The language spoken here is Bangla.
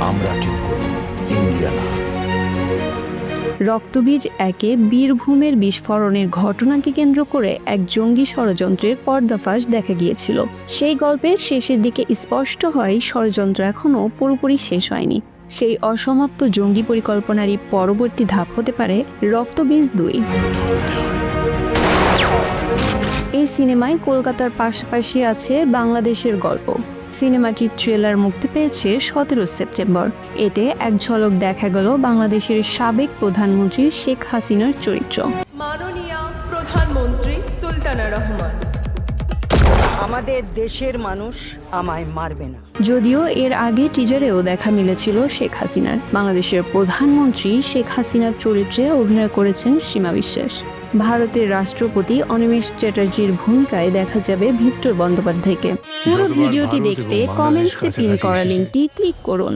আমরা ঠিক করব, ইন্ডিয়া না। রক্তবীজ একে বীরভূমের বিস্ফোরণের ঘটনাকে কেন্দ্র করে এক জঙ্গি ষড়যন্ত্রের পর্দাফাশ দেখা গিয়েছিল। সেই গল্পের শেষের দিকে স্পষ্ট হয় ষড়যন্ত্র এখনও পুরোপুরি শেষ হয়নি। সেই অসমাপ্ত জঙ্গি পরিকল্পনারই পরবর্তী ধাপ হতে পারে রক্তবীজ 2। এই সিনেমায় কলকাতার পাশাপাশি আছে বাংলাদেশের গল্প। সিনেমাটির ট্রেলার মুক্তি পেয়েছে 17 সেপ্টেম্বর। এতে এক ঝলক দেখা গেল বাংলাদেশের সাবেক প্রধানমন্ত্রী শেখ হাসিনার চরিত্র। মাননীয় প্রধানমন্ত্রী সুলতানা রহমান, আমাদের দেশের মানুষ আমায় মারবে না। যদিও এর আগে টিজারেও দেখা মিলেছিল শেখ হাসিনার। বাংলাদেশের প্রধানমন্ত্রী শেখ হাসিনার চরিত্রে অভিনয় করেছেন সীমা বিশ্বাস। ভারতের রাষ্ট্রপতি অনিমেষ চ্যাটার্জির ভূমিকায় দেখা যাবে ভিক্টর বন্দ্যোপাধ্যায়কে। পুরো ভিডিওটি দেখতে কমেন্টসে পিন করা লিঙ্কটি ক্লিক করুন।